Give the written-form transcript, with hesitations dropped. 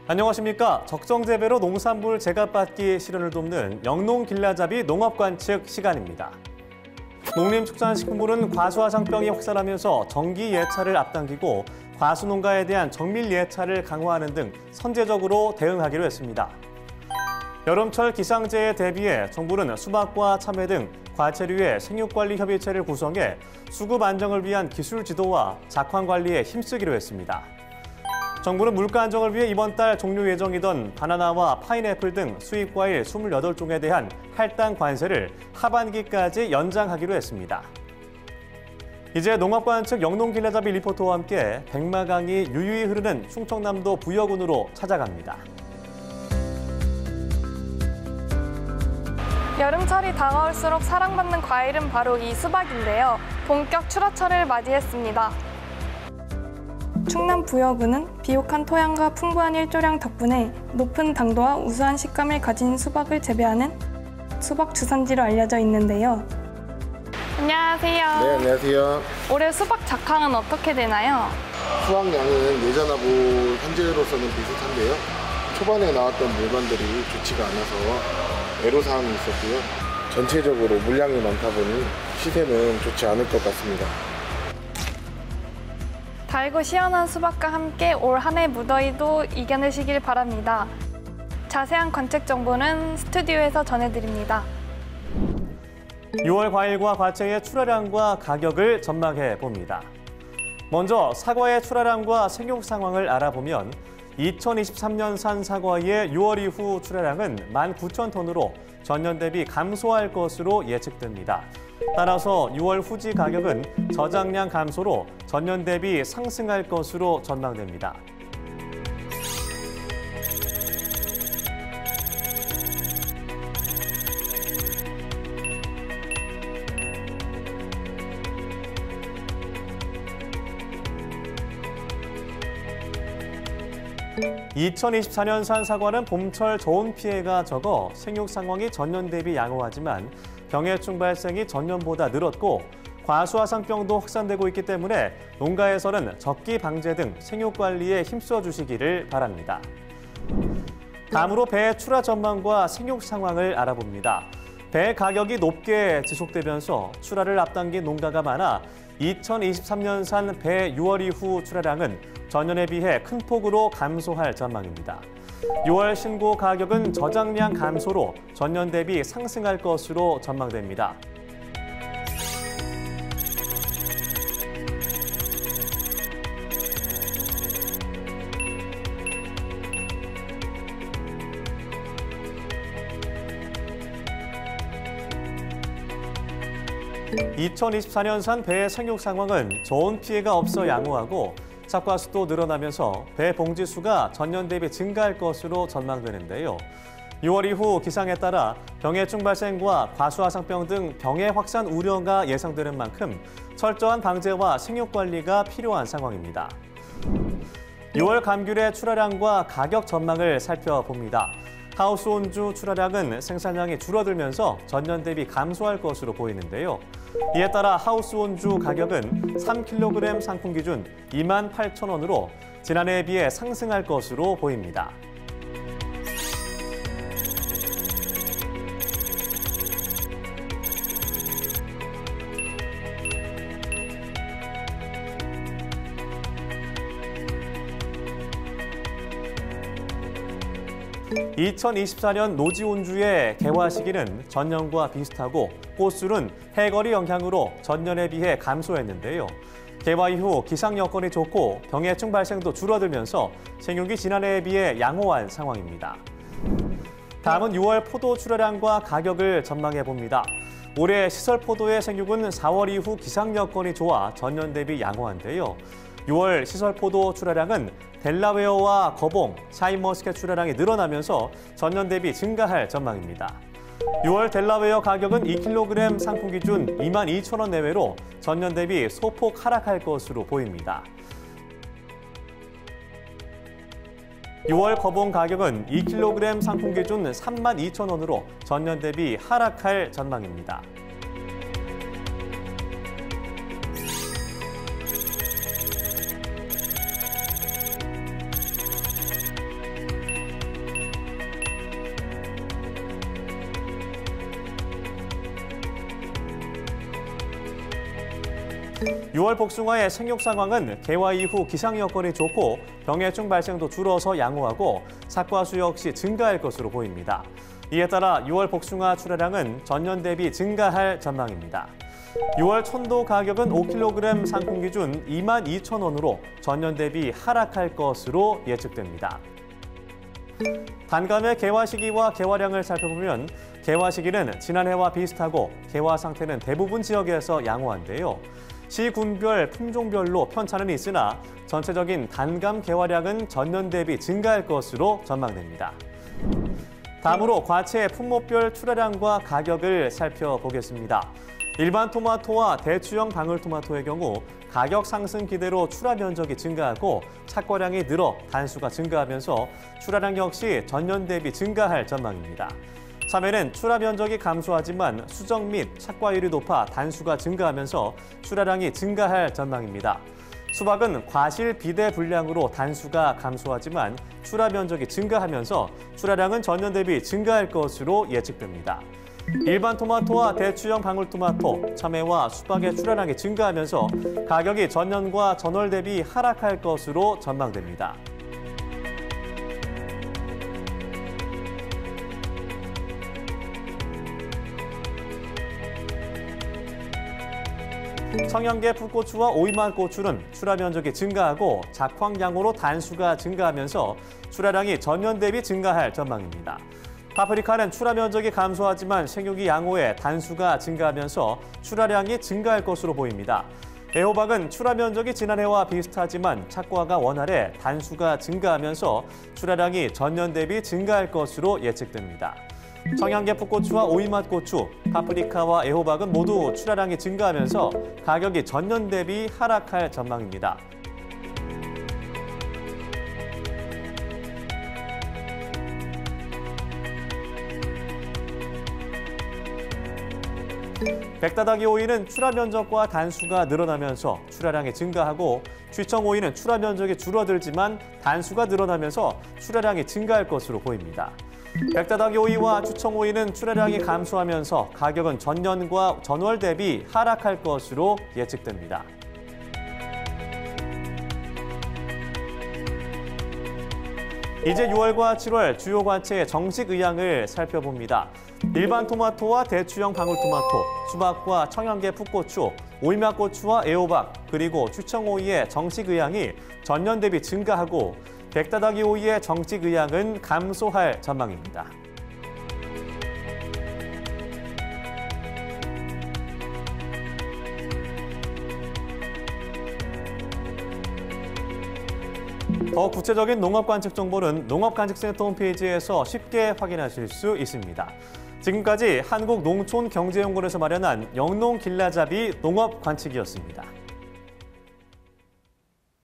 안녕하십니까. 적정재배로 농산물 제값받기 실현을 돕는 영농길라잡이 농업관측 시간입니다. 농림축산식품부는 과수화상병이 확산하면서 정기 예찰을 앞당기고 과수농가에 대한 정밀 예찰을 강화하는 등 선제적으로 대응하기로 했습니다. 여름철 기상재해에 대비해 정부는 수박과 참외 등 과체류의 생육관리 협의체를 구성해 수급 안정을 위한 기술 지도와 작황 관리에 힘쓰기로 했습니다. 정부는 물가 안정을 위해 이번 달 종료 예정이던 바나나와 파인애플 등 수입과일 28종에 대한 할당 관세를 하반기까지 연장하기로 했습니다. 이제 농업관측 영농길라잡이 리포터와 함께 백마강이 유유히 흐르는 충청남도 부여군으로 찾아갑니다. 여름철이 다가올수록 사랑받는 과일은 바로 이 수박인데요. 본격 출하철을 맞이했습니다. 충남 부여군은 비옥한 토양과 풍부한 일조량 덕분에 높은 당도와 우수한 식감을 가진 수박을 재배하는 수박 주산지로 알려져 있는데요. 안녕하세요. 네, 안녕하세요. 올해 수박 작황은 어떻게 되나요? 수확량은 예전하고 현재로서는 비슷한데요. 초반에 나왔던 물건들이 좋지가 않아서 애로사항이 있었고요. 전체적으로 물량이 많다 보니 시세는 좋지 않을 것 같습니다. 달고 시원한 수박과 함께 올 한 해 무더위도 이겨내시길 바랍니다. 자세한 관측 정보는 스튜디오에서 전해드립니다. 6월 과일과 과채의 출하량과 가격을 전망해 봅니다. 먼저 사과의 출하량과 생육 상황을 알아보면 2023년산 사과의 6월 이후 출하량은 19,000톤으로 전년 대비 감소할 것으로 예측됩니다. 따라서 6월 후지 가격은 저장량 감소로 전년 대비 상승할 것으로 전망됩니다. (2024년산) 사과는 봄철 저온 피해가 적어 생육 상황이 전년 대비 양호하지만 병해충 발생이 전년보다 늘었고 과수화상병도 확산되고 있기 때문에 농가에서는 적기 방제 등 생육 관리에 힘써 주시기를 바랍니다. 다음으로 배 출하 전망과 생육 상황을 알아봅니다. 배 가격이 높게 지속되면서 출하를 앞당긴 농가가 많아 2023년산 배 6월 이후 출하량은 전년에 비해 큰 폭으로 감소할 전망입니다. 6월 신고 가격은 저장량 감소로 전년 대비 상승할 것으로 전망됩니다. (2024년산) 배 생육 상황은 저온 피해가 없어 양호하고 착과수도 늘어나면서 배 봉지수가 전년 대비 증가할 것으로 전망되는데요. 6월 이후 기상에 따라 병해충 발생과 과수화상병 등 병해 확산 우려가 예상되는 만큼 철저한 방제와 생육 관리가 필요한 상황입니다. 6월 감귤의 출하량과 가격 전망을 살펴봅니다. 하우스 온주 출하량은 생산량이 줄어들면서 전년 대비 감소할 것으로 보이는데요. 이에 따라 하우스 온주 가격은 3kg 상품 기준 28,000원으로 지난해에 비해 상승할 것으로 보입니다. (2024년) 노지 온주의 개화 시기는 전년과 비슷하고 꽃술은 해거리 영향으로 전년에 비해 감소했는데요. 개화 이후 기상 여건이 좋고 병해충 발생도 줄어들면서 생육이 지난해에 비해 양호한 상황입니다. 다음은 6월 포도 출하량과 가격을 전망해 봅니다. 올해 시설 포도의 생육은 4월 이후 기상 여건이 좋아 전년 대비 양호한데요. 6월 시설 포도 출하량은 델라웨어와 거봉, 샤인머스켓 출하량이 늘어나면서 전년 대비 증가할 전망입니다. 6월 델라웨어 가격은 2kg 상품 기준 22,000원 내외로 전년 대비 소폭 하락할 것으로 보입니다. 6월 거봉 가격은 2kg 상품 기준 32,000원으로 전년 대비 하락할 전망입니다. 6월 복숭아의 생육 상황은 개화 이후 기상 여건이 좋고 병해충 발생도 줄어서 양호하고 착과수 역시 증가할 것으로 보입니다. 이에 따라 6월 복숭아 출하량은 전년 대비 증가할 전망입니다. 6월 천도 가격은 5kg 상품 기준 22,000원으로 전년 대비 하락할 것으로 예측됩니다. 단감의 개화 시기와 개화량을 살펴보면 개화 시기는 지난해와 비슷하고 개화 상태는 대부분 지역에서 양호한데요. 시군별, 품종별로 편차는 있으나 전체적인 단감 개화량은 전년 대비 증가할 것으로 전망됩니다. 다음으로 과채 품목별 출하량과 가격을 살펴보겠습니다. 일반 토마토와 대추형 방울토마토의 경우 가격 상승 기대로 출하 면적이 증가하고 착과량이 늘어 단수가 증가하면서 출하량 역시 전년 대비 증가할 전망입니다. 참외는 출하 면적이 감소하지만 수정 및 착과율이 높아 단수가 증가하면서 출하량이 증가할 전망입니다. 수박은 과실 비대 불량으로 단수가 감소하지만 출하 면적이 증가하면서 출하량은 전년 대비 증가할 것으로 예측됩니다. 일반 토마토와 대추형 방울토마토, 참외와 수박의 출하량이 증가하면서 가격이 전년과 전월 대비 하락할 것으로 전망됩니다. 청양계 풋고추와 오이맛 고추는 출하 면적이 증가하고 작황량으로 단수가 증가하면서 출하량이 전년 대비 증가할 전망입니다. 파프리카는 출하 면적이 감소하지만 생육이 양호해 단수가 증가하면서 출하량이 증가할 것으로 보입니다. 애호박은 출하 면적이 지난해와 비슷하지만 착과가 원활해 단수가 증가하면서 출하량이 전년 대비 증가할 것으로 예측됩니다. 청양계 풋고추와 오이맛 고추, 파프리카와 애호박은 모두 출하량이 증가하면서 가격이 전년 대비 하락할 전망입니다. 백다다기 오이는 출하 면적과 단수가 늘어나면서 출하량이 증가하고 취청 오이는 출하 면적이 줄어들지만 단수가 늘어나면서 출하량이 증가할 것으로 보입니다. 백다다기 오이와 추청 오이는 출하량이 감소하면서 가격은 전년과 전월 대비 하락할 것으로 예측됩니다. 이제 6월과 7월 주요 과채의 정식 의향을 살펴봅니다. 일반 토마토와 대추형 방울토마토, 수박과 청양계 풋고추, 오이맛고추와 애호박, 그리고 추청 오이의 정식 의향이 전년 대비 증가하고 백다다기 오이의 정식 의향은 감소할 전망입니다. 더 구체적인 농업관측 정보는 농업관측센터 홈페이지에서 쉽게 확인하실 수 있습니다. 지금까지 한국농촌경제연구원에서 마련한 영농길라잡이 농업관측이었습니다.